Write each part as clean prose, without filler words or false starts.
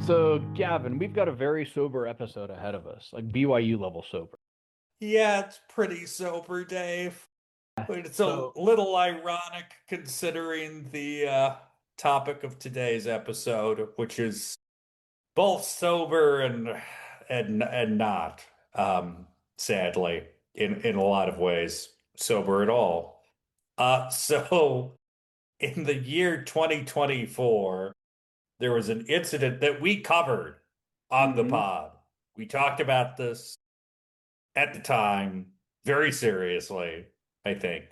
So, Gavin, we've got a very sober episode ahead of us, like BYU level sober. Yeah, it's pretty sober, Dave. But it's a So, little ironic considering the topic of today's episode, which is both sober and not, sadly, in a lot of ways, sober at all. So in the year 2024, there was an incident that we covered on the hmm pod. We talked about this at the time very seriously, I think.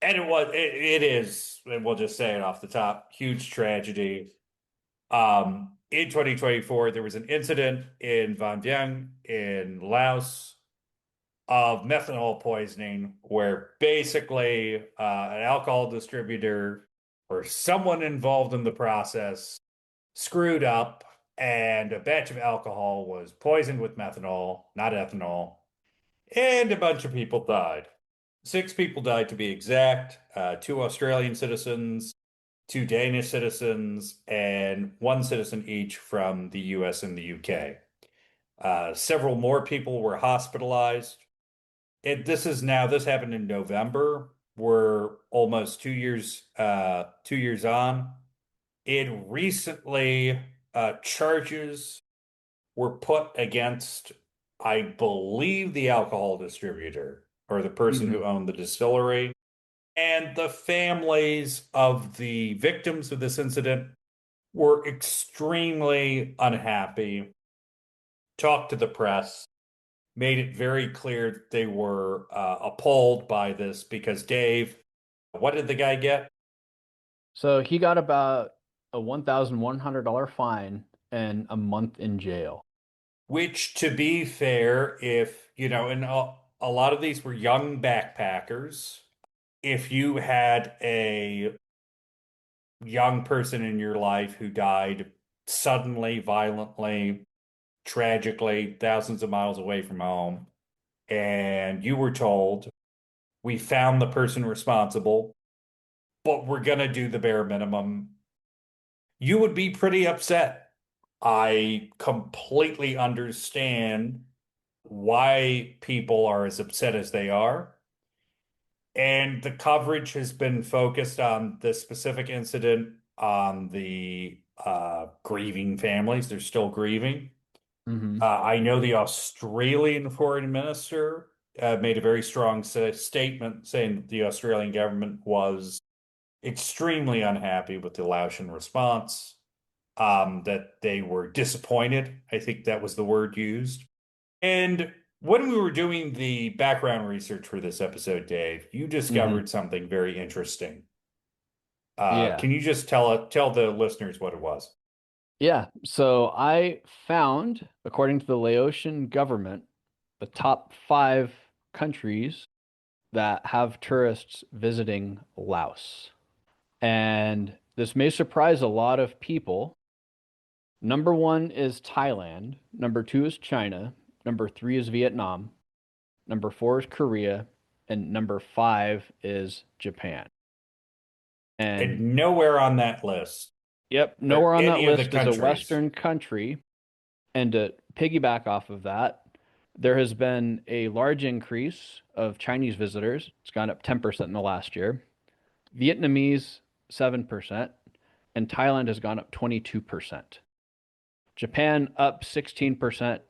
And it is, and we'll just say it off the top, huge tragedy. In 2024, there was an incident in Vang Vieng in Laos of methanol poisoning, where basically an alcohol distributor or someone involved in the process screwed up, and a batch of alcohol was poisoned with methanol, not ethanol, and a bunch of people died. Six people died to be exact, two Australian citizens, two Danish citizens, and one citizen each from the US and the UK. Several more people were hospitalized. This happened in November. We're almost 2 years on. It recently, charges were put against, I believe, the alcohol distributor or the person hmm who owned the distillery. And the families of the victims of this incident were extremely unhappy, talked to the press, made it very clear that they were appalled by this because, Dave, what did the guy get? so he got about a $1,100 fine and a month in jail. Which, to be fair, if, and a lot of these were young backpackers. If you had a young person in your life who died suddenly, violently, tragically, thousands of miles away from home, and you were told, we found the person responsible, but we're going to do the bare minimum, you would be pretty upset. I completely understand why people are as upset as they are. And the coverage has been focused on this specific incident, on the grieving families. They're still grieving. hmm I know the Australian foreign minister made a very strong statement saying that the Australian government was extremely unhappy with the Laotian response, that they were disappointed. I think that was the word used. And when we were doing the background research for this episode, Dave, you hmm discovered something very interesting. Yeah. Can you just tell the listeners what it was? Yeah. So I found, according to the Laotian government, the top five countries that have tourists visiting Laos. And this may surprise a lot of people. Number one is Thailand. Number two is China. Number three is Vietnam. Number four is Korea. And number five is Japan. And And nowhere on that list yep, are nowhere on that any of the list is a countries. Western country. And to piggyback off of that, there has been a large increase of Chinese visitors. It's gone up 10% in the last year. Vietnamese, 7%. And Thailand has gone up 22%. Japan up 16%,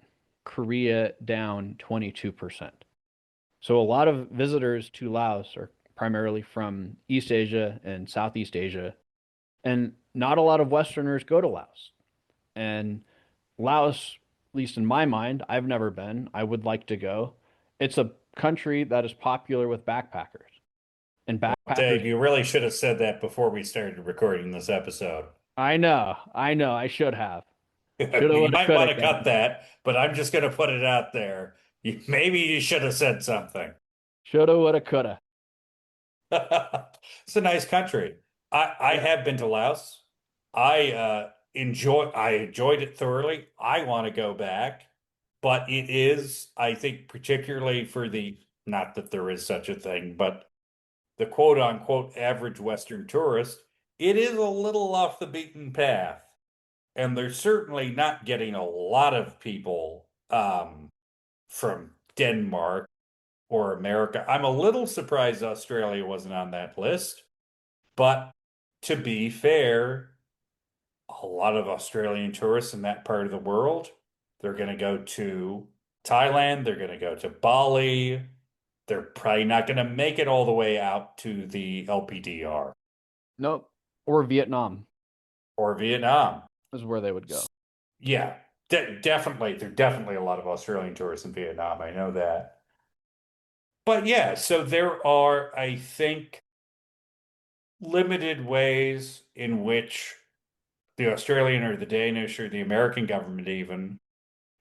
Korea down 22%. So a lot of visitors to Laos are primarily from East Asia and Southeast Asia, and not a lot of Westerners go to Laos. And Laos, at least in my mind, I've never been. I would like to go. It's a country that is popular with backpackers, and Well, backpackers. Dave, you really should have said that before we started recording this episode. I know, I should have. Shoulda, You woulda, might coulda, want to cut Gavin. that, but I'm just going to put it out there. Maybe you should have said something. Shoulda, woulda, coulda. It's a nice country. I Yeah. have been to Laos. I enjoyed it thoroughly. I want to go back, but it is, I think, particularly for the, not that there is such a thing, but the quote unquote average Western tourist, it is a little off the beaten path. and they're certainly not getting a lot of people from Denmark or America. I'm a little surprised Australia wasn't on that list, but to be fair, a lot of Australian tourists in that part of the world, they're going to go to Thailand, they're going to go to Bali. They're probably not going to make it all the way out to the LPDR Nope. Or Vietnam or Vietnam. is where they would go. Yeah, definitely. There are definitely a lot of Australian tourists in Vietnam. I know that. But yeah, so there are, I think, limited ways in which the Australian or the Danish or the American government even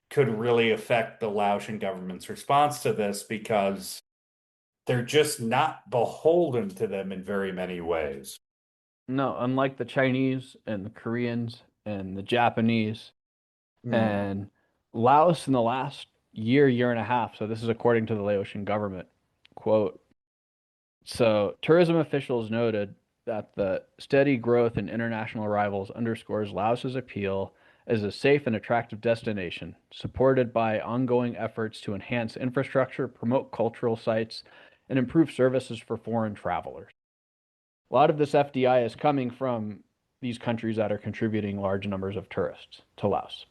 could really affect the Laotian government's response to this because they're just not beholden to them in very many ways. No, unlike the Chinese and the Koreans and the Japanese Hmm. and Laos in the last year, year and a half. So this is according to the Laotian government. Quote, so tourism officials noted that the steady growth in international arrivals underscores Laos's appeal as a safe and attractive destination, supported by ongoing efforts to enhance infrastructure, promote cultural sites, and improve services for foreign travelers. A lot of this FDI is coming from these countries that are contributing large numbers of tourists to Laos.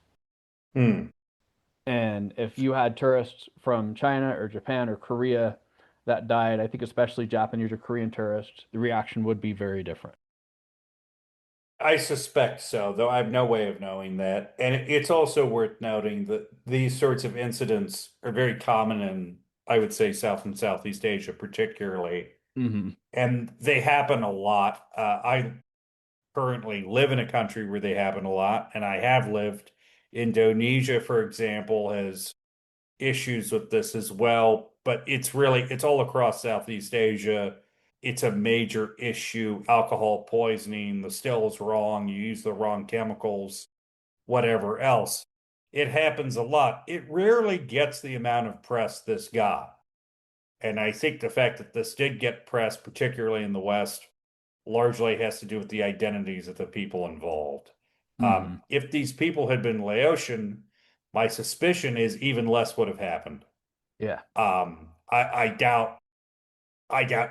Hmm. And if you had tourists from China or Japan or Korea that died, I think especially Japanese or Korean tourists, the reaction would be very different. I suspect so, though I have no way of knowing that. And it's also worth noting that these sorts of incidents are very common in, I would say, South and Southeast Asia, particularly. Hmm. And they happen a lot. I currently live in a country where they happen a lot, and I have lived. Indonesia, for example, has issues with this as well, but it's all across Southeast Asia. It's a major issue. Alcohol poisoning, the still is wrong, you use the wrong chemicals, whatever else. It happens a lot. It rarely gets the amount of press this got. And I think the fact that this did get press, particularly in the West, largely has to do with the identities of the people involved. Hmm. If these people had been Laotian, my suspicion is even less would have happened. Yeah. I doubt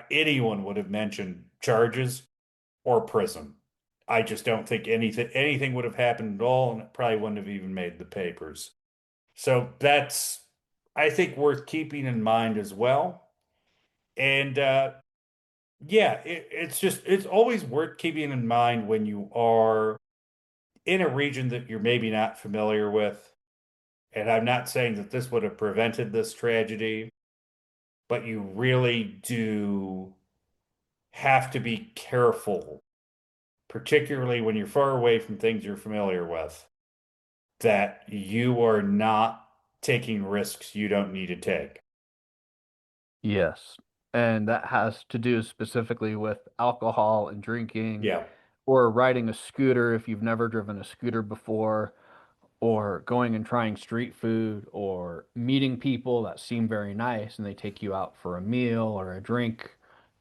anyone would have mentioned charges or prison. I just don't think anything would have happened at all, and it probably wouldn't have even made the papers. So that's, I think, worth keeping in mind as well. And yeah, it's always worth keeping in mind when you are in a region that you're maybe not familiar with. And I'm not saying that this would have prevented this tragedy, but you really do have to be careful, particularly when you're far away from things you're familiar with, that you are not taking risks you don't need to take. Yes. And that has to do specifically with alcohol and drinking Yeah. or riding a scooter if you've never driven a scooter before, or going and trying street food or meeting people that seem very nice and they take you out for a meal or a drink.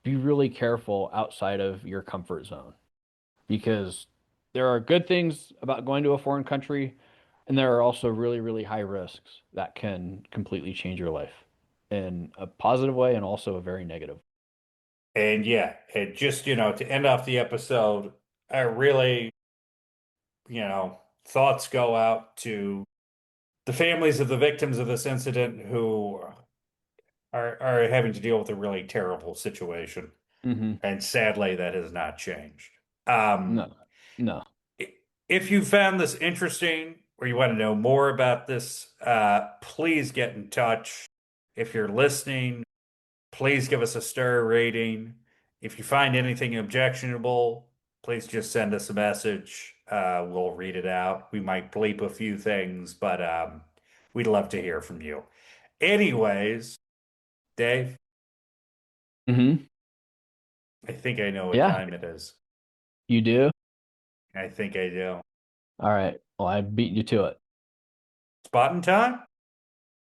Be really careful outside of your comfort zone because there are good things about going to a foreign country and there are also really, really high risks that can completely change your life in a positive way and also a very negative. And yeah, and just, to end off the episode, I really, thoughts go out to the families of the victims of this incident who are having to deal with a really terrible situation. Hmm. And sadly, that has not changed. Um, No, no. if you found this interesting or you want to know more about this, please get in touch. If you're listening, please give us a star rating. If you find anything objectionable, please just send us a message. We'll read it out. We might bleep a few things, but we'd love to hear from you. Anyways, Dave, Hmm. I think I know what Yeah, time it is. you do. I think I do. All right. Well, I beat you to it. Spotting time?